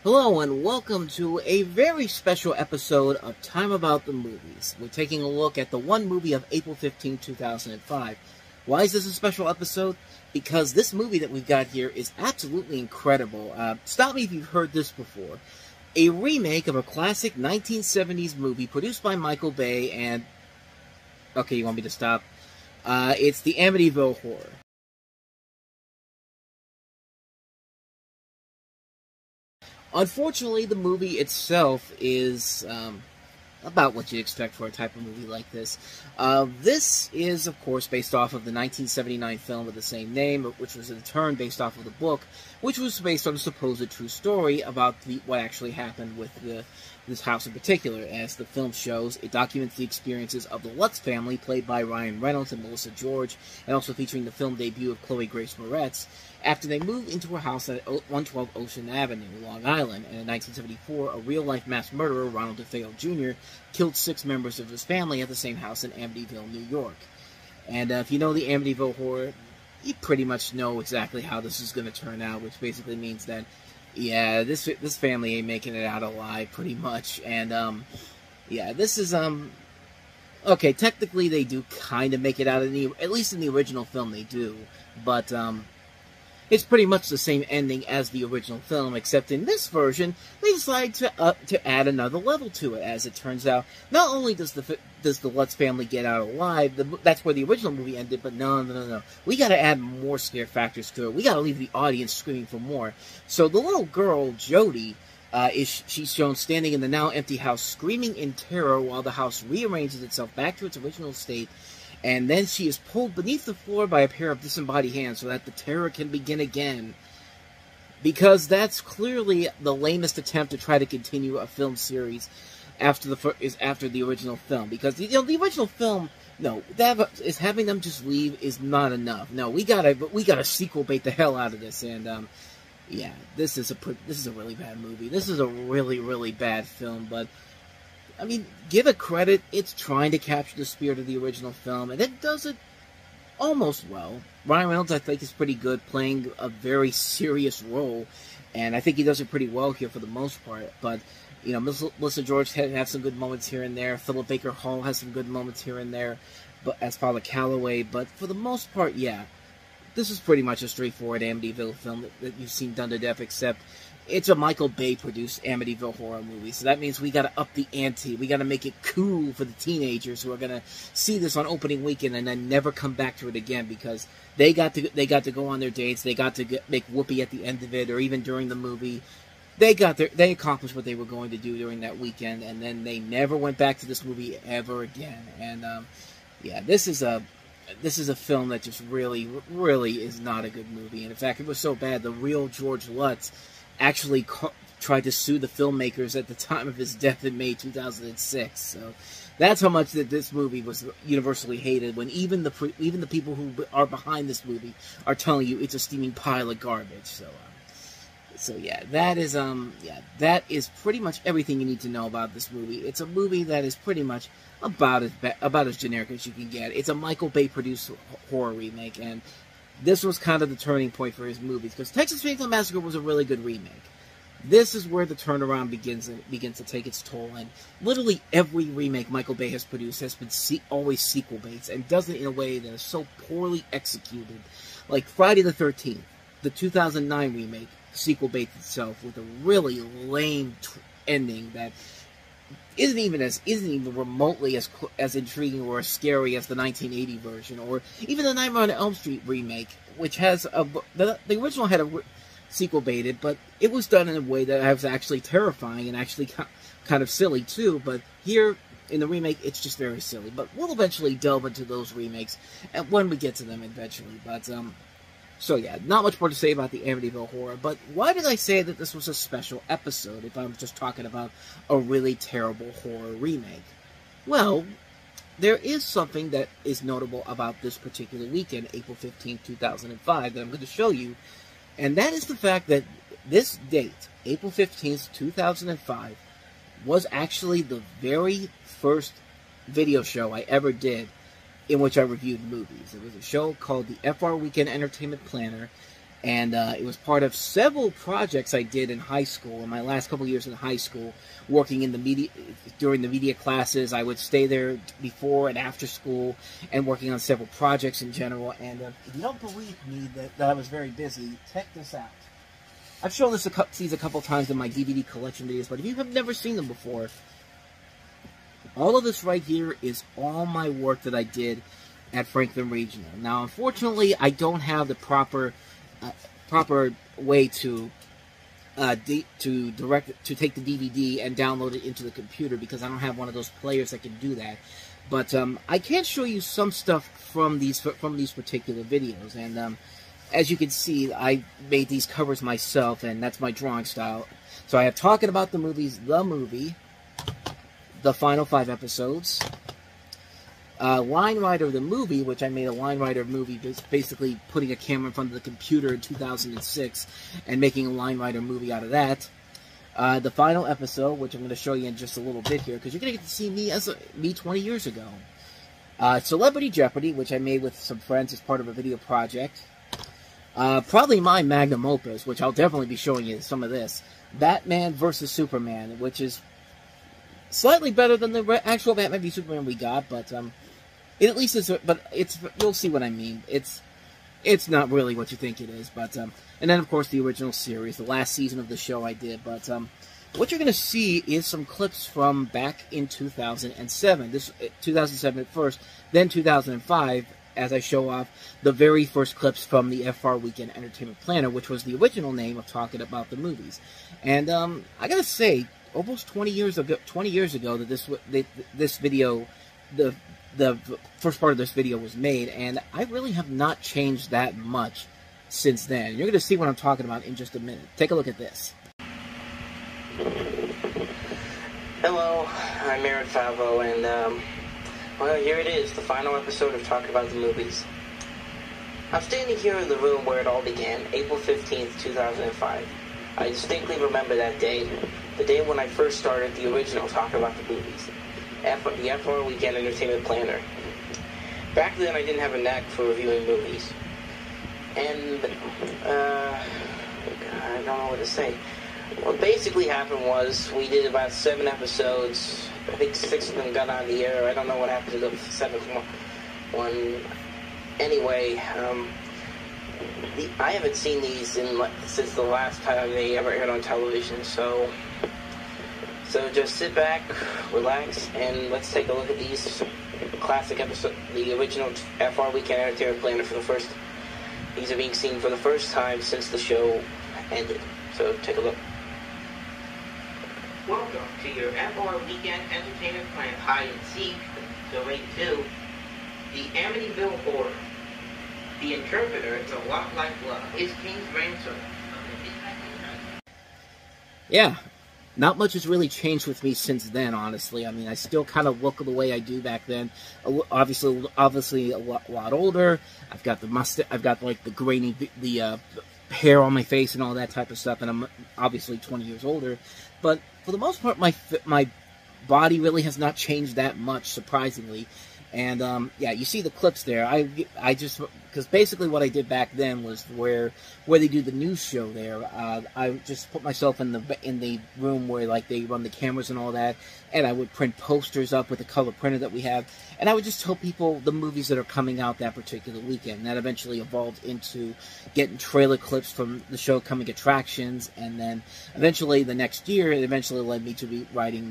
Hello and welcome to a very special episode of Time About the Movies. We're taking a look at the one movie of April 15, 2005. Why is this a special episode? Because this movie that we've got here is absolutely incredible. Stop me if you've heard this before. A remake of a classic 1970s movie produced by Michael Bay and... Okay, you want me to stop? It's the Amityville Horror. Unfortunately, the movie itself is about what you'd expect for a type of movie like this. This is, of course, based off of the 1979 film of the same name, which was in turn based off of the book, which was based on a supposed true story about what actually happened with this house in particular. As the film shows, it documents the experiences of the Lutz family, played by Ryan Reynolds and Melissa George, and also featuring the film debut of Chloe Grace Moretz, after they moved into a house at 112 Ocean Avenue, Long Island. And in 1974, a real-life mass murderer, Ronald DeFeo Jr., killed 6 members of his family at the same house in Amityville, New York. And if you know the Amityville Horror, you pretty much know exactly how this is going to turn out, which basically means that, yeah, this family ain't making it out alive, pretty much. And, yeah, this is, okay, technically they do kind of make it out, at least in the original film they do, but, it's pretty much the same ending as the original film, except in this version, they decide to add another level to it. As it turns out, not only does the Lutz family get out alive, that's where the original movie ended, but no. We gotta add more scare factors to it. We gotta leave the audience screaming for more. So the little girl, Jody, she's shown standing in the now empty house, screaming in terror while the house rearranges itself back to its original state. And then she is pulled beneath the floor by a pair of disembodied hands so that the terror can begin again. Because that's clearly the lamest attempt to try to continue a film series after the original film. Because, the original film, no, having them just leave is not enough. No, we gotta sequel bait the hell out of this. And, yeah, this is a really bad movie. This is a really, really bad film, but... I mean, give it credit, it's trying to capture the spirit of the original film, and it does it almost well. Ryan Reynolds, I think, is pretty good, playing a very serious role, and I think he does it pretty well here for the most part. But, Melissa George has some good moments here and there. Philip Baker Hall has some good moments here and there, but as Father Calloway. But for the most part, yeah, this is pretty much a straightforward Amityville film that you've seen done to death, except... it's a Michael Bay-produced Amityville horror movie, so that means we gotta up the ante. We gotta make it cool for the teenagers who are gonna see this on opening weekend and then never come back to it again, because they got to go on their dates, they got to make whoopee at the end of it, or even during the movie. They accomplished what they were going to do during that weekend, and then they never went back to this movie ever again. And yeah, this is a film that just really, really is not a good movie. And in fact, it was so bad, the real George Lutz actually tried to sue the filmmakers at the time of his death in May 2006. So that's how much that this movie was universally hated, when even the people who are behind this movie are telling you it's a steaming pile of garbage. So yeah, that is pretty much everything you need to know about this movie. It's a movie that is pretty much about as generic as you can get. It's a Michael Bay produced horror remake, and this was kind of the turning point for his movies, because Texas Chainsaw Massacre was a really good remake. This is where the turnaround begins to take its toll, and literally every remake Michael Bay has produced has been always sequel-based, and does it in a way that is so poorly executed. Like Friday the 13th, the 2009 remake, sequel-based itself with a really lame ending that isn't even remotely as intriguing or as scary as the 1980 version, or even the Nightmare on Elm Street remake, which has the original had a sequel baited, but it was done in a way that was actually terrifying and actually kind of silly too. But here in the remake, it's just very silly. But we'll eventually delve into those remakes when we get to them eventually. But so yeah, not much more to say about the Amityville Horror, but why did I say that this was a special episode if I'm just talking about a really terrible horror remake? Well, there is something that is notable about this particular weekend, April 15, 2005, that I'm going to show you, and that is the fact that this date, April 15th, 2005, was actually the very first video show I ever did in which I reviewed movies. It was a show called the FR Weekend Entertainment Planner, And it was part of several projects I did in high school, in my last couple years in high school, working in the media, during the media classes. I would stay there before and after school, and working on several projects in general. And if you don't believe me that I was very busy, check this out. I've shown these a couple times in my DVD collection videos, but if you have never seen them before, all of this right here is all my work that I did at Franklin Regional. Now, unfortunately, I don't have the proper way to take the DVD and download it into the computer, because I don't have one of those players that can do that. But I can show you some stuff from these particular videos, and as you can see, I made these covers myself, and that's my drawing style. So I have talking about the movies, the movie, the final 5 episodes, Line Rider the movie, which I made a Line Rider movie, basically putting a camera in front of the computer in 2006 and making a Line Rider movie out of that. The final episode, which I'm going to show you in just a little bit here, because you're going to get to see me 20 years ago. Celebrity Jeopardy, which I made with some friends as part of a video project. Probably my magnum opus, which I'll definitely be showing you some of this. Batman vs. Superman, which is slightly better than the actual Batman v Superman we got, but it at least is. But you'll see what I mean. It's not really what you think it is, but and then of course the original series, the last season of the show I did. But what you're going to see is some clips from back in 2007. 2007 at first, then 2005. As I show off the very first clips from the FR Weekend Entertainment Planner, which was the original name of talking about the movies. And I gotta say, almost 20 years ago that this video, the first part of this video was made, and I really have not changed that much since then. You're gonna see what I'm talking about in just a minute. Take a look at this. Hello, I'm Aaron Favo, and well, here it is, the final episode of Talking About the Movies. I'm standing here in the room where it all began, April 15th, 2005. I distinctly remember that day, the day when I first started the original Talking About the Movies, the FR Weekend Entertainment Planner. Back then, I didn't have a knack for reviewing movies. And, I don't know what to say. What basically happened was, we did about 7 episodes. I think 6 of them got on the air. I don't know what happened to the 7th one. Anyway, I haven't seen these since the last time they ever aired on television. So just sit back, relax, and let's take a look at these classic episodes, the original FR Weekend Entertainment Planner for the first. These are being seen for the first time since the show ended. So take a look. Welcome to your FR Weekend Entertainment Plan Hide and Seek, so rate 2, the Amityville Horror. The Interpreter, It's a Lot Like Love, is King's Ransom. Yeah, not much has really changed with me since then, honestly. I mean, I still kind of look the way I do back then. Obviously a lot older. I've got the mustache, I've got like the grainy, the hair on my face and all that type of stuff, and I'm obviously 20 years older. But for the most part, my body really has not changed that much, surprisingly. And yeah, you see the clips there. I just, because basically what I did back then was where they do the news show there. I just put myself in the room where like they run the cameras and all that, and I would print posters up with the color printer that we have, and I would just tell people the movies that are coming out that particular weekend. And that eventually evolved into getting trailer clips from the show Coming Attractions, and then eventually the next year, it eventually led me to be writing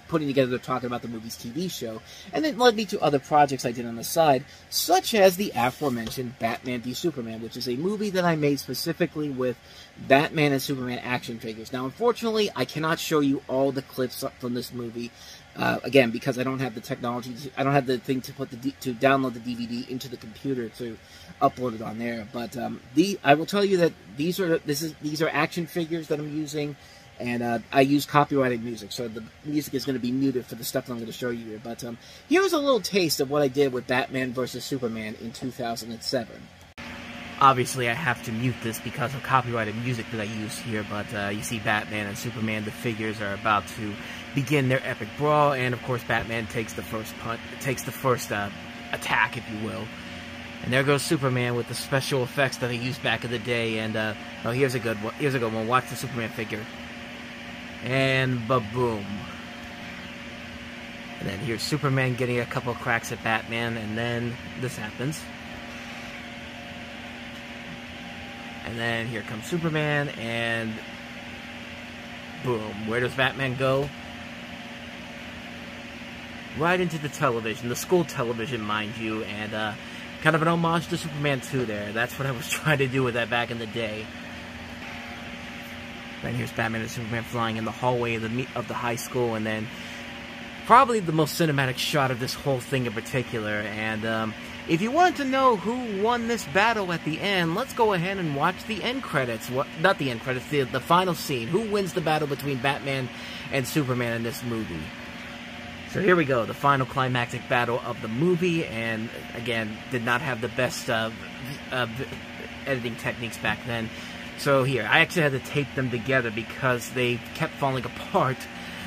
putting together the Talking About the Movies TV show. And it led me to other projects I did on the side, such as the aforementioned Batman v Superman, which is a movie that I made specifically with Batman and Superman action figures. Now, unfortunately, I cannot show you all the clips from this movie, again, because I don't have the technology, I don't have the thing to download the DVD into the computer to upload it on there. But I will tell you that these are action figures that I'm using. And I use copyrighted music, so the music is going to be muted for the stuff that I'm going to show you here. But here's a little taste of what I did with Batman vs. Superman in 2007. Obviously, I have to mute this because of copyrighted music that I use here, but you see Batman and Superman, the figures, are about to begin their epic brawl, and of course Batman takes the first attack, if you will. And there goes Superman with the special effects that they used back in the day. And oh, here's a good one. Here's a good one. Watch the Superman figure. And ba-boom. And then here's Superman getting a couple cracks at Batman, and then this happens. And then here comes Superman, and boom. Where does Batman go? Right into the television, the school television, mind you, and kind of an homage to Superman 2 there. That's what I was trying to do with that back in the day. Then here's Batman and Superman flying in the hallway of the high school, and then probably the most cinematic shot of this whole thing in particular. And if you wanted to know who won this battle at the end, let's go ahead and watch the end credits. Not the end credits, the final scene. Who wins the battle between Batman and Superman in this movie? So here we go, the final climactic battle of the movie, and again, did not have the best editing techniques back then. So here, I actually had to tape them together because they kept falling apart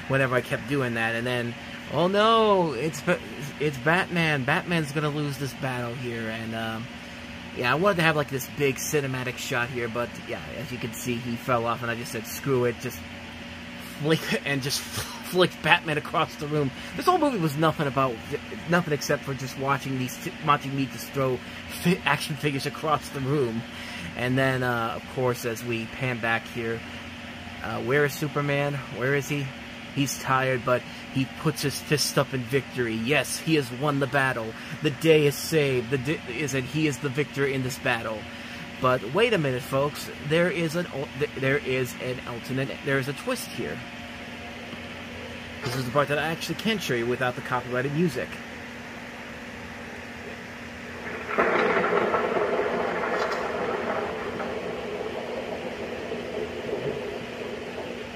whenever I kept doing that, and then, oh no, it's Batman. Batman's gonna lose this battle here, and yeah, I wanted to have like this big cinematic shot here, but yeah, as you can see, he fell off, and I just said, screw it, just flicked Batman across the room. This whole movie was nothing except for just watching me just throw action figures across the room. And then, of course, as we pan back here, where is Superman? Where is he? He's tired, but he puts his fist up in victory. Yes, he has won the battle. The day is saved. He is the victor in this battle. But wait a minute, folks. There is a twist here. This is the part that I actually can show you without the copyrighted music.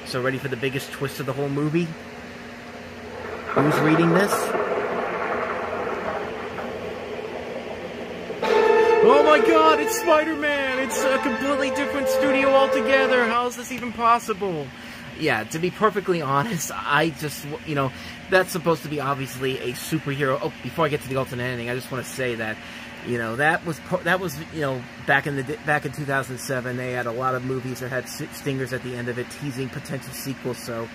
So ready for the biggest twist of the whole movie? Who's reading this? Oh my god, it's Spider-Man! It's a completely different studio altogether! How is this even possible? Yeah, to be perfectly honest, I just, you know, that's supposed to be obviously a superhero. Oh, before I get to the alternate ending, I just want to say that, you know, that was, you know, back in 2007, they had a lot of movies that had stingers at the end of it, teasing potential sequels. So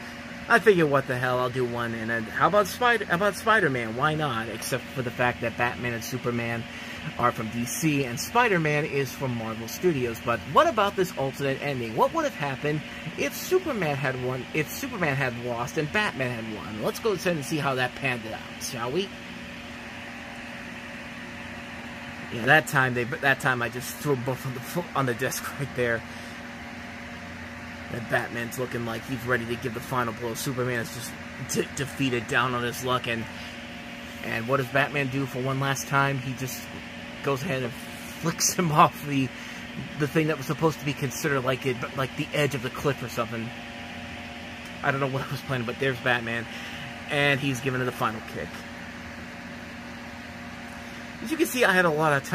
I figured, what the hell, I'll do one. And then, how about Spider-Man? Why not? Except for the fact that Batman and Superman are from DC, and Spider-Man is from Marvel Studios. But what about this alternate ending? What would have happened if Superman had won, if Superman had lost and Batman had won? Let's go ahead and see how that panned out, shall we? Yeah, that time I just threw them both on the desk right there. And Batman's looking like he's ready to give the final blow. Superman is just defeated, down on his luck, and what does Batman do for one last time? He just goes ahead and flicks him off the thing that was supposed to be considered like the edge of the cliff or something. I don't know what I was planning, but there's Batman, and he's giving it the final kick. As you can see, I had a lot of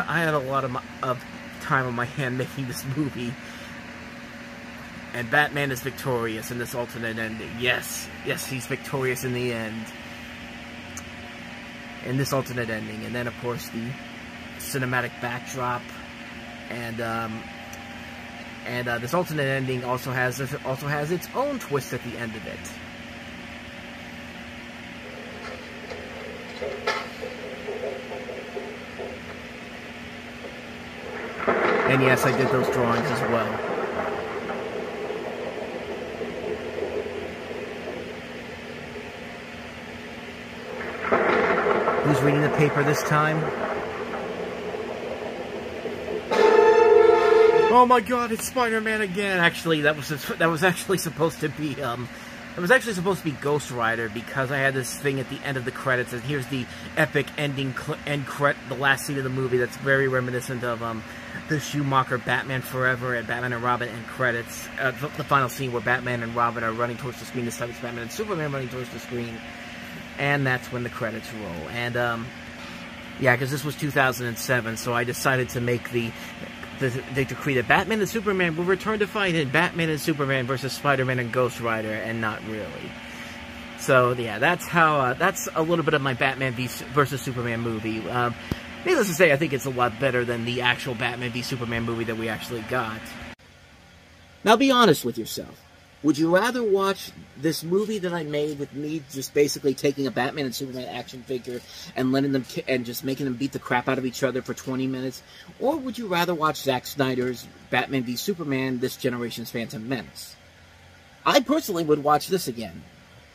time on my hand making this movie, and Batman is victorious in this alternate ending. Yes, he's victorious in the end. In this alternate ending, and then of course the cinematic backdrop, and this alternate ending also has its own twist at the end of it. And yes, I did those drawings as well. Who's reading the paper this time? Oh my god, it's Spider-Man again! Actually, that was actually supposed to be Ghost Rider, because I had this thing at the end of the credits, and here's the epic ending, the last scene of the movie that's very reminiscent of the Schumacher Batman Forever and Batman and Robin end credits. The final scene where Batman and Robin are running towards the screen. This time it's Batman and Superman running towards the screen. And that's when the credits roll. And, yeah, because this was 2007, so I decided to make the decree that Batman and Superman will return to fight in Batman and Superman versus Spider-Man and Ghost Rider, and not really. So, yeah, that's how, that's a little bit of my Batman versus Superman movie. needless to say, I think it's a lot better than the actual Batman v Superman movie that we actually got. Now be honest with yourself. Would you rather watch this movie that I made with me just basically taking a Batman and Superman action figure and letting them and just making them beat the crap out of each other for 20 minutes? Or would you rather watch Zack Snyder's Batman v Superman, This Generation's Phantom Menace? I personally would watch this again.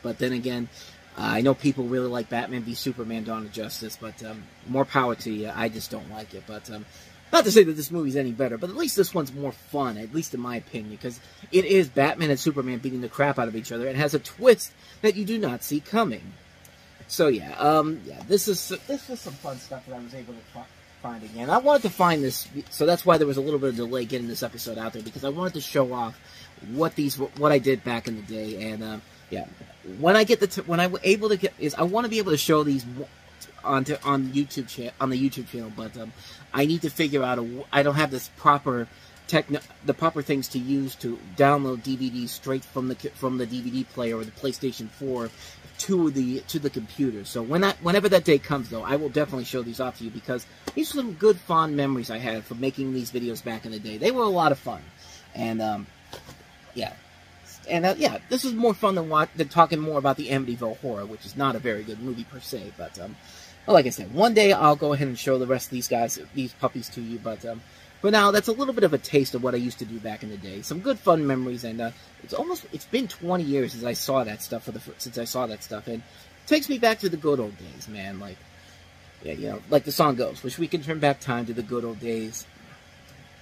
But then again, I know people really like Batman v Superman, Dawn of Justice, but more power to you. I just don't like it. But not to say that this movie's any better, but at least this one's more fun, at least in my opinion, because it is Batman and Superman beating the crap out of each other. It has a twist that you do not see coming. So yeah, this is some fun stuff that I was able to find again. I wanted to find this, so that's why there was a little bit of delay getting this episode out there, because I wanted to show off what I did back in the day, and yeah, when I want to be able to show these on the YouTube channel, but I need to figure out I don't have this proper things to use to download DVDs straight from the DVD player or the PlayStation 4 to the computer. So whenever that day comes, though, I will definitely show these off to you, because these are some good fond memories I had from making these videos back in the day. They were a lot of fun, and yeah. And yeah, this is more fun than talking more about the Amityville Horror, which is not a very good movie per se. But well, like I said, one day I'll go ahead and show the rest of these puppies to you. But for now, that's a little bit of a taste of what I used to do back in the day. Some good fun memories, and it's been 20 years since I saw that stuff and it takes me back to the good old days, man. Like, yeah, you know, like the song goes, wish we can turn back time to the good old days.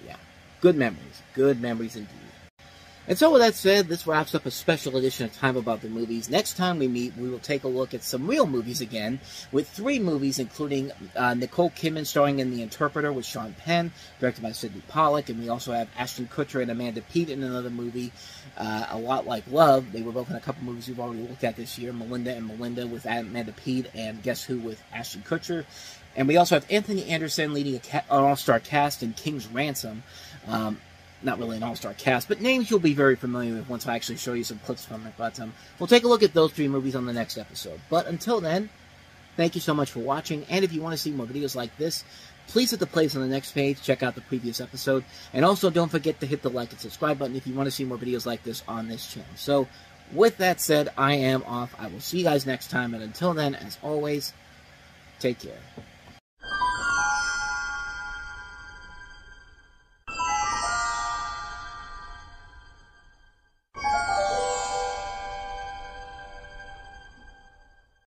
Yeah, good memories indeed. And so with that said, this wraps up a special edition of Time About the Movies. Next time we meet, we will take a look at some real movies again, with 3 movies, including Nicole Kidman starring in The Interpreter with Sean Penn, directed by Sidney Pollack, and we also have Ashton Kutcher and Amanda Peet in another movie, A Lot Like Love. They were both in a couple movies we've already looked at this year, Melinda and Melinda with Amanda Peet, and Guess Who with Ashton Kutcher. And we also have Anthony Anderson leading an all-star cast in King's Ransom. Not really an all-star cast, but names you'll be very familiar with once I actually show you some clips from it. But we'll take a look at those 3 movies on the next episode. But until then, thank you so much for watching, and if you want to see more videos like this, please hit the place on the next page, check out the previous episode, and also don't forget to hit the like and subscribe button if you want to see more videos like this on this channel. So, with that said, I am off. I will see you guys next time, and until then, as always, take care.